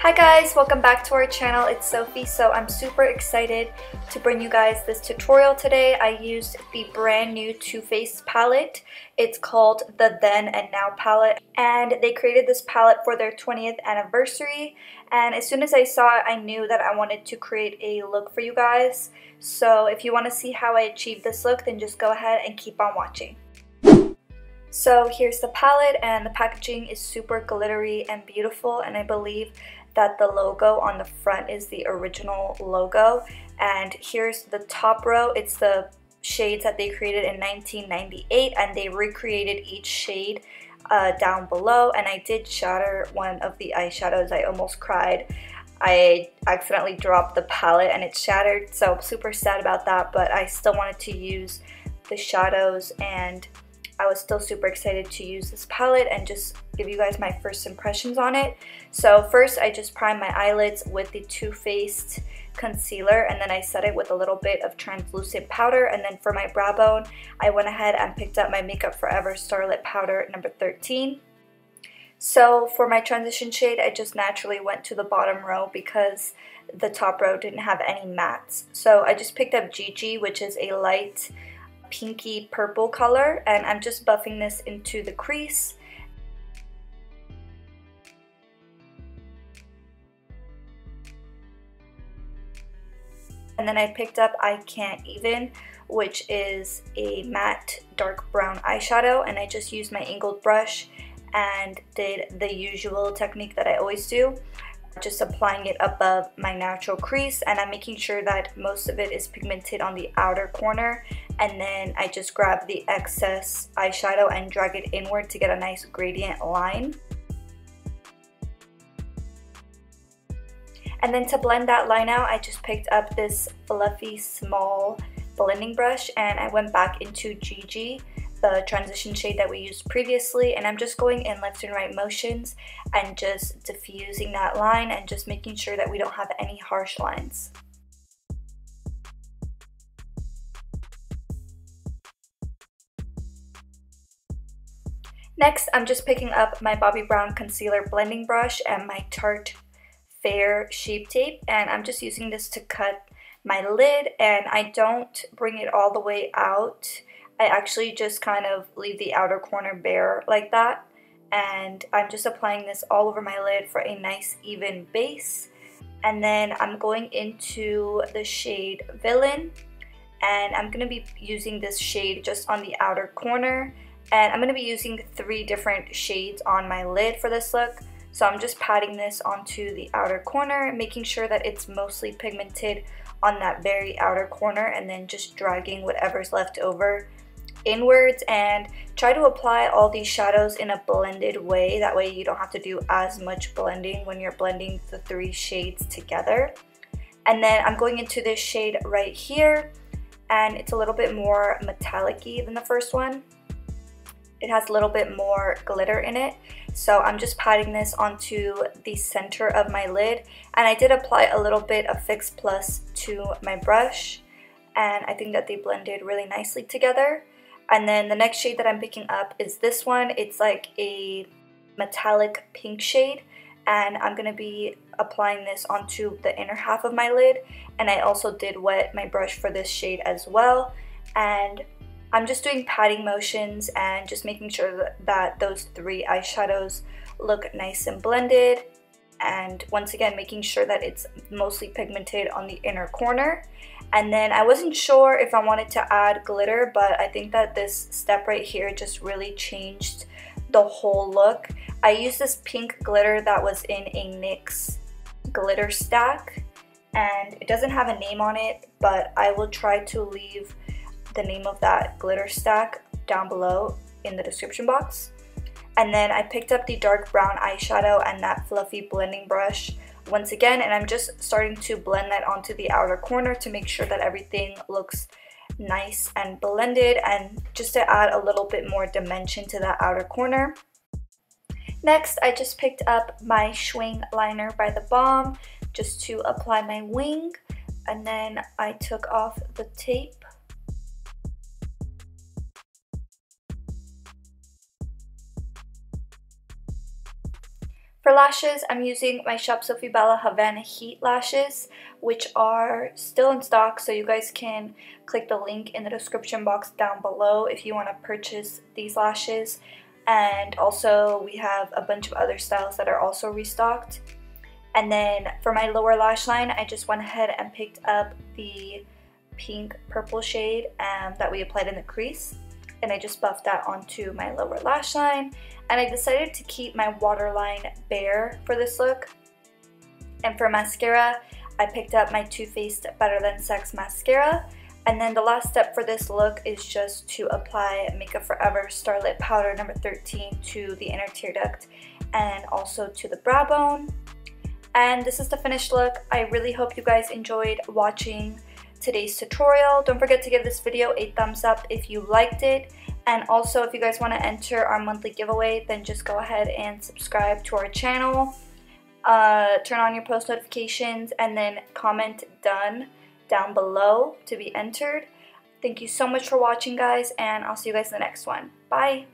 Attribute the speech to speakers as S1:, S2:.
S1: Hi guys, welcome back to our channel. It's Sophie. So I'm super excited to bring you guys this tutorial today. I used the brand new Too Faced palette. It's called the Then and Now palette, and they created this palette for their 20th anniversary. And as soon as I saw it, I knew that I wanted to create a look for you guys. So if you want to see how I achieved this look, then just go ahead and keep on watching. So here's the palette, and the packaging is super glittery and beautiful, and I believe that the logo on the front is the original logo. And here's the top row. It's the shades that they created in 1998, and they recreated each shade down below. And I did shatter one of the eyeshadows. I almost cried. I accidentally dropped the palette and it shattered, so I'm super sad about that, but I still wanted to use the shadows, and I was still super excited to use this palette and just give you guys my first impressions on it. So first I just primed my eyelids with the Too Faced concealer, and then I set it with a little bit of translucent powder. And then for my brow bone, I went ahead and picked up my Makeup Forever Starlit powder number 13. So for my transition shade, I just naturally went to the bottom row because the top row didn't have any mattes. So I just picked up Gigi, which is a light pinky purple color, and I'm just buffing this into the crease. And then I picked up I Can't Even, which is a matte dark brown eyeshadow, and I just used my angled brush and did the usual technique that I always do, just applying it above my natural crease, and I'm making sure that most of it is pigmented on the outer corner. And then I just grab the excess eyeshadow and drag it inward to get a nice gradient line. And then to blend that line out, I just picked up this fluffy small blending brush, and I went back into Gigi, the transition shade that we used previously, and I'm just going in left and right motions and just diffusing that line and just making sure that we don't have any harsh lines. Next, I'm just picking up my Bobbi Brown concealer blending brush and my Tarte Fair Shape Tape, and I'm just using this to cut my lid, and I don't bring it all the way out. I actually just kind of leave the outer corner bare like that, and I'm just applying this all over my lid for a nice even base. And then I'm going into the shade Villian, and I'm going to be using this shade just on the outer corner. And I'm going to be using 3 different shades on my lid for this look. So I'm just patting this onto the outer corner, making sure that it's mostly pigmented on that very outer corner, and then just dragging whatever's left over inwards. And try to apply all these shadows in a blended way. That way you don't have to do as much blending when you're blending the 3 shades together. And then I'm going into this shade right here, and it's a little bit more metallic-y than the first one. It has a little bit more glitter in it. So I'm just patting this onto the center of my lid, and I did apply a little bit of Fix Plus to my brush, and I think that they blended really nicely together. And then the next shade that I'm picking up is this one. It's like a metallic pink shade, and I'm going to be applying this onto the inner half of my lid. And I also did wet my brush for this shade as well. And I'm just doing patting motions and just making sure that those 3 eyeshadows look nice and blended. And once again, making sure that it's mostly pigmented on the inner corner. And then I wasn't sure if I wanted to add glitter, but I think that this step right here just really changed the whole look. I used this pink glitter that was in a NYX glitter stack, and it doesn't have a name on it, but I will try to leave the name of that glitter stack down below in the description box. And then I picked up the dark brown eyeshadow and that fluffy blending brush once again, and I'm just starting to blend that onto the outer corner to make sure that everything looks nice and blended, and just to add a little bit more dimension to that outer corner. Next, I just picked up my Schwing liner by The Balm just to apply my wing, and then I took off the tape. For lashes, I'm using my Shop Sofie Bella Havana Heat lashes, which are still in stock, so you guys can click the link in the description box down below if you want to purchase these lashes. And also we have a bunch of other styles that are also restocked. And then for my lower lash line, I just went ahead and picked up the pink purple shade that we applied in the crease, and I just buffed that onto my lower lash line. And I decided to keep my waterline bare for this look. And for mascara, I picked up my Too Faced Better Than Sex mascara. And then the last step for this look is just to apply Makeup Forever Starlit Powder number 13 to the inner tear duct and also to the brow bone. And this is the finished look. I really hope you guys enjoyed watching today's tutorial. Don't forget to give this video a thumbs up if you liked it. And also, if you guys want to enter our monthly giveaway, then just go ahead and subscribe to our channel. Turn on your post notifications and then comment done down below to be entered. Thank you so much for watching, guys, and I'll see you guys in the next one. Bye!